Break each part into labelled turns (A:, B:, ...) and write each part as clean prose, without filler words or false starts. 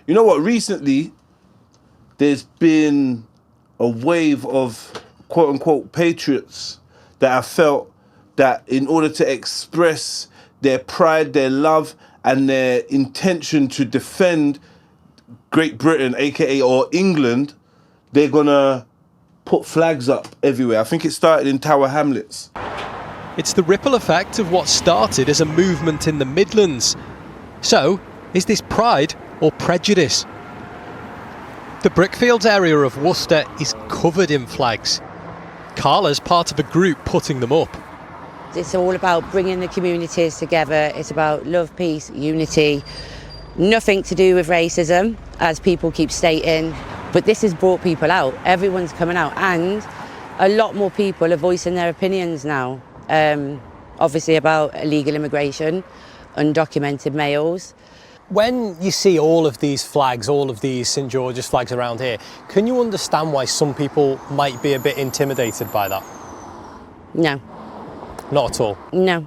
A: You know what? Recently, there's been a wave of quote-unquote patriots that have felt that in order to express their pride, their love, and their intention to defend Great Britain, aka or England, they're gonna put flags up everywhere. I think it started in Tower Hamlets.
B: It's the ripple effect of what started as a movement in the Midlands. So, is this pride or prejudice? The Brickfields area of Worcester is covered in flags. Carla's part of a group putting them up.
C: It's all about bringing the communities together. It's about love, peace, unity. Nothing to do with racism, as people keep stating. But this has brought people out. Everyone's coming out. And a lot more people are voicing their opinions now. Obviously about illegal immigration, undocumented males.
B: When you see all of these flags, all of these St George's flags around here, can you understand why some people might be a bit intimidated by that?
C: No.
B: Not at all?
C: No.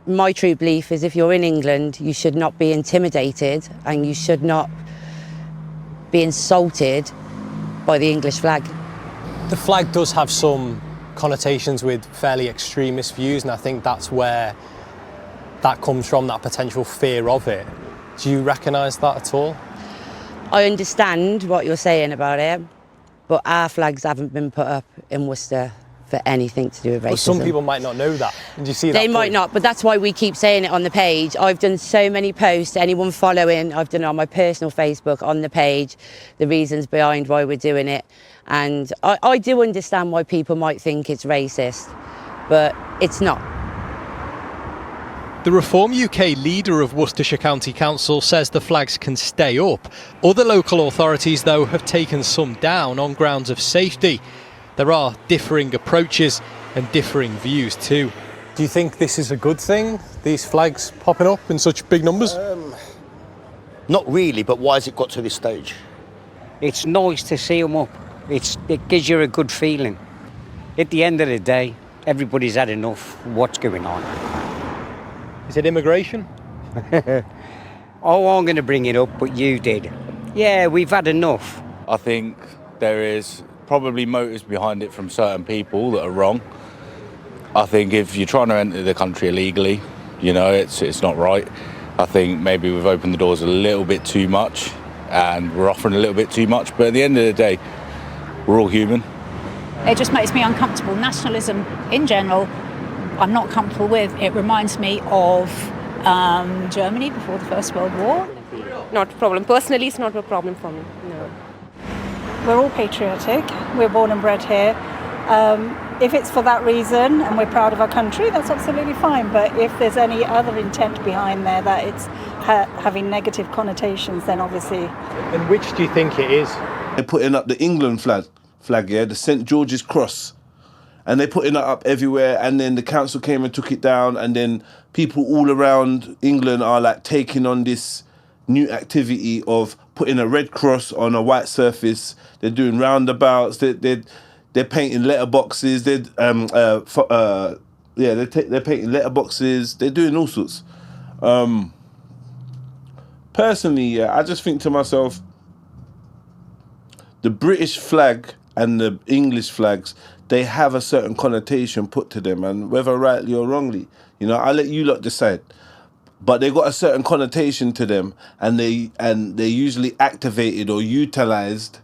C: My true belief is if you're in England, you should not be intimidated and you should not be insulted by the English flag.
B: The flag does have some connotations with fairly extremist views, and I think that's where that comes from, that potential fear of it. Do you recognise that at all?
C: I understand what you're saying about it, but our flags haven't been put up in Worcester for anything to do with racism.
B: But some people might not know that. Did you see that?
C: They might not, but that's why we keep saying it on the page. I've done so many posts, anyone following, I've done it on my personal Facebook, on the page, the reasons behind why we're doing it. And I do understand why people might think it's racist, but it's not.
B: The Reform UK leader of Worcestershire County Council says the flags can stay up. Other local authorities, though, have taken some down on grounds of safety. There are differing approaches and differing views too. Do you think this is a good thing, these flags popping up in such big numbers?
D: Not really, but why has it got to this stage?
E: It's nice to see them up. It gives you a good feeling. At the end of the day, everybody's had enough of what's going on.
B: Is it immigration?
E: Oh, I'm going to bring it up, but you did. Yeah, we've had enough.
F: I think there is probably motives behind it from certain people that are wrong. I think if you're trying to enter the country illegally, you know, it's not right. I think maybe we've opened the doors a little bit too much and we're offering a little bit too much, but at the end of the day, we're all human.
G: It just makes me uncomfortable. Nationalism in general, I'm not comfortable with. It reminds me of Germany before the First World War.
H: Not a problem. Personally, it's not a problem for me, no.
I: We're all patriotic. We're born and bred here. If it's for that reason and we're proud of our country, that's absolutely fine. But if there's any other intent behind there that it's having negative connotations, then obviously...
B: And which do you think it is?
A: They're putting up the England flag, yeah, the St George's Cross. And they're putting that up everywhere, and then the council came and took it down, and then people all around England are like taking on this new activity of putting a red cross on a white surface. They're doing roundabouts. They're painting letterboxes. They're painting letterboxes. They're doing all sorts. Personally, yeah, I just think to myself, the British flag and the English flags, they have a certain connotation put to them, and whether rightly or wrongly, you know, I'll let you lot decide. But they got a certain connotation to them, and they're usually activated or utilized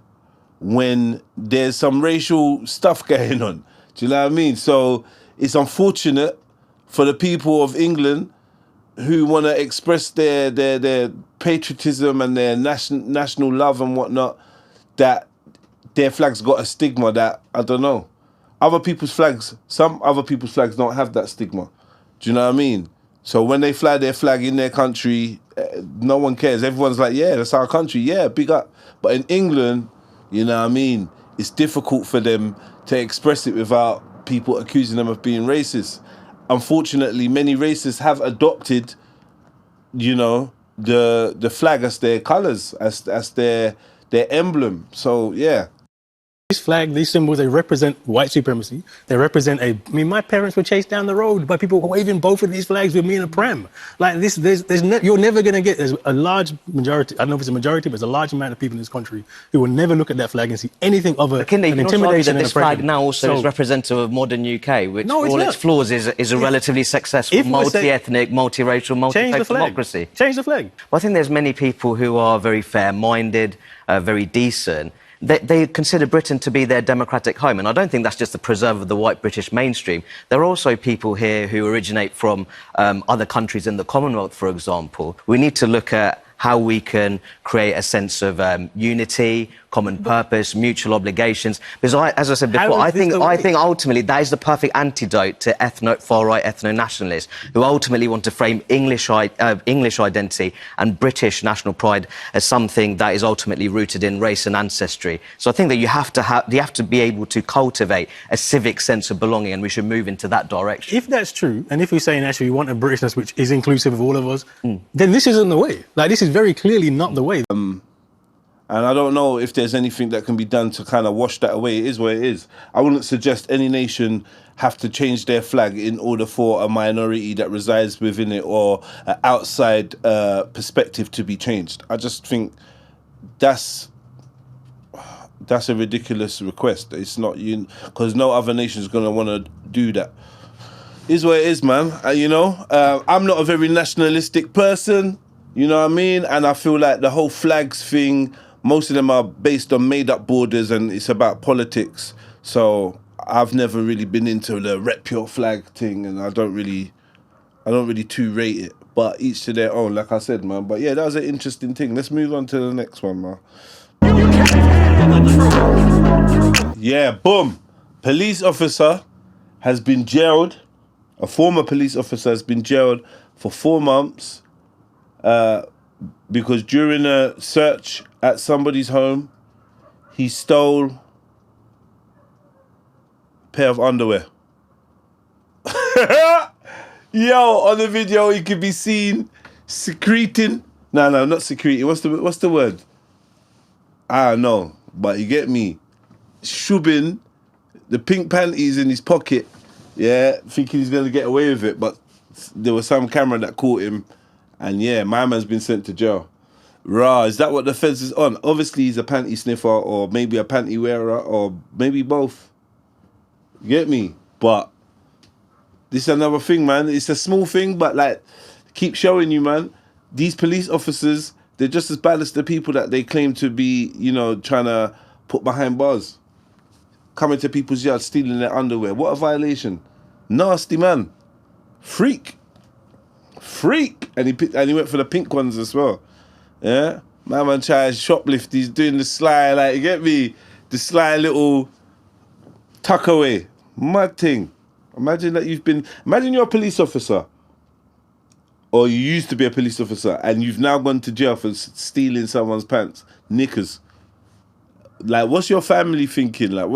A: when there's some racial stuff going on. Do you know what I mean? So it's unfortunate for the people of England who want to express their patriotism and their national love and whatnot, that their flags got a stigma that, I don't know. Some other people's flags don't have that stigma. Do you know what I mean? So when they fly their flag in their country, no one cares. Everyone's like, yeah, that's our country. Yeah, big up. But in England, you know what I mean, it's difficult for them to express it without people accusing them of being racist. Unfortunately, many racists have adopted, you know, the flag as their colours, as their emblem. So, yeah.
J: This flag, these symbols, they represent white supremacy. They represent my parents were chased down the road by people waving both of these flags with me in a pram. Like this, you're never going to there's a large majority, I don't know if it's a majority, but there's a large amount of people in this country who will never look at that flag and see anything other
K: Kinda,
J: than
K: you can also argue
J: intimidation
K: that
J: and
K: this flag
J: oppression.
K: now also is representative of modern UK, which,
J: No,
K: for all its flaws, is a relatively successful, multi-ethnic, multiracial, multi-faith democracy.
J: Change the flag.
K: Well, I think there's many people who are very fair-minded, very decent. They consider Britain to be their democratic home, and I don't think that's just the preserve of the white British mainstream. There are also people here who originate from other countries in the Commonwealth, for example. We need to look at how we can create a sense of unity, common purpose, mutual obligations. Because, as I said before, I think ultimately that is the perfect antidote to far-right ethno-nationalists who ultimately want to frame English identity and British national pride as something that is ultimately rooted in race and ancestry. So I think that you have to be able to cultivate a civic sense of belonging, and we should move into that direction.
J: If that's true, and if we're saying actually we want a Britishness which is inclusive of all of us, then this isn't the way. Like, this is very clearly not the way.
A: And I don't know if there's anything that can be done to kind of wash that away. It is what it is. I wouldn't suggest any nation have to change their flag in order for a minority that resides within it or an outside perspective to be changed. I just think that's a ridiculous request. It's not you, because no other nation is going to want to do that. Is what it is, man. I'm not a very nationalistic person. You know what I mean? And I feel like the whole flags thing, most of them are based on made-up borders and it's about politics. So I've never really been into the rep your flag thing, and I don't really too rate it. But each to their own, like I said, man. But yeah, that was an interesting thing. Let's move on to the next one, man. Yeah, boom. Police officer has been jailed. A former police officer has been jailed for 4 months. Because during a search at somebody's home, he stole a pair of underwear. Yo, on the video, he could be seen secreting. No, not secreting. What's the word? I don't know, but you get me. Shubbing the pink panties in his pocket. Yeah, thinking he's gonna get away with it, but there was some camera that caught him. And yeah, my man's been sent to jail. Rah, is that what the feds is on? Obviously, he's a panty sniffer or maybe a panty wearer or maybe both. You get me? But this is another thing, man. It's a small thing, but like, keep showing you, man. These police officers, they're just as bad as the people that they claim to be, trying to put behind bars. Coming to people's yards, stealing their underwear. What a violation. Nasty, man. Freak. And he went for the pink ones as well. Yeah, my man tries shoplift. He's doing the sly, like, you get me, the sly little tuck away. Mad thing. Imagine you're a police officer, or you used to be a police officer, and you've now gone to jail for stealing someone's pants, knickers. Like, what's your family thinking? Like,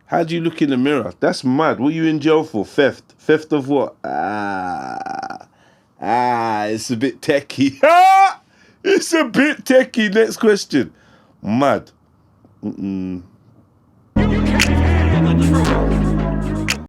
A: how do you look in the mirror? That's mad. What are you in jail for? Theft of what? It's a bit techie. It's a bit techie. Next question. Mad.